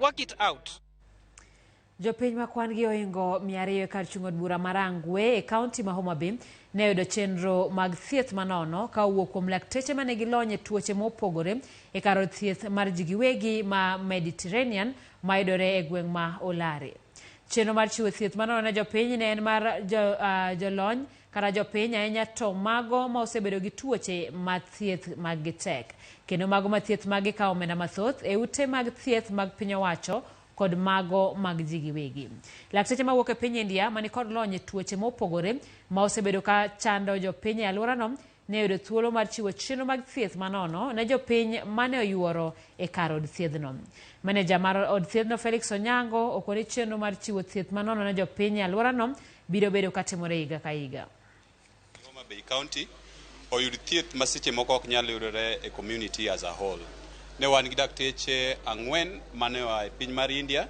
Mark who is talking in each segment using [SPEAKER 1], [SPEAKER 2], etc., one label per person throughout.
[SPEAKER 1] work it out.
[SPEAKER 2] Jopiny ma kwan-gi ohingo 200 kar chung' od bura mar Rangwe e kaunti ma Homa Bay ne oyudo chenro mag thieth manono ka owuok kuom lakteche ma nigi lony e tuoche mopogore e kar od thieth mar ji giwegi ma Mediterranean ma yudore e gweng' ma Olare. Chenro mar chiwo thieth manono ne jopiny ne en mar jolony kata jopiny ahinya to mago ma osebedo gi tuoche ma thieth mag tek kendo mago ma thieth mag kawo omenda mathoth e ute mag thieth mag piny owacho kod mago mag ji giwegi. Lakteche ma wuok e piny India mani kod lony e tuoche mopogore ma osebedo ka chando jopiny e alworano ne oyudo thuolo mar chiwo chenro mag thieth manono ne jopiny mane oyuoro e kar od thiedhno. Maneja mar od thiedhno Felix Onyango okoni chenro mar chiwo thieth manono ne jopiny e alworano biro bedo katimore higa ka higa.
[SPEAKER 3] Homa Bay County oyud thieth ma seche moko ok nyal yudore e community as a whole. Ne wan gi dakteche 4 mane oa e piny mar India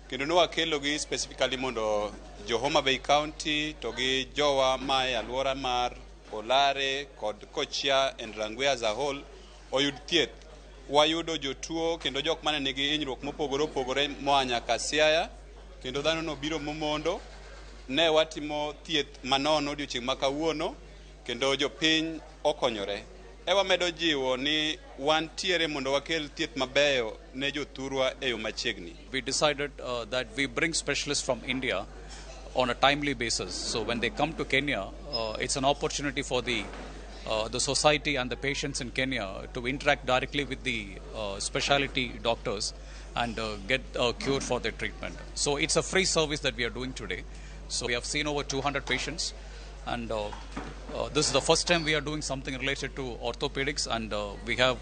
[SPEAKER 3] kendo ne wakelogi specifically mondo jo Homa Bay County to gi jowa ma e alwora mar Olare kod Kochia and Rangwe as a whole oyud thieth. Wayudo jotuo kendo jok mane nigi hinyruok mopogore opogore moa nyaka Siaya kendo dhano no biro momondo. Ne watimo thieth manono odiochieng' ma kawuono kendo jopiny okonyore. Ewa medo jiwo ni wantiere mondo wakel thieth mabeyo ne jothurwa e yo machiegni.
[SPEAKER 4] We decided that we bring specialists from India on a timely basis. So when they come to Kenya, it's an opportunity for the society and the patients in Kenya to interact directly with the specialty doctors and get a cure for their treatment. So it's a free service that we are doing today. So we have seen over 200 patients, and this is the first time we are doing something related to orthopedics, and we have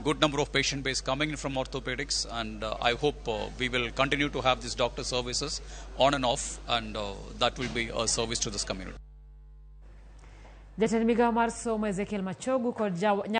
[SPEAKER 4] good number of patient base coming in from orthopedics, and I hope we will continue to have these doctor services on and off, and that will be a service to this community.
[SPEAKER 2] Jatend Migawo mar Somo Ezekiel Machogu kod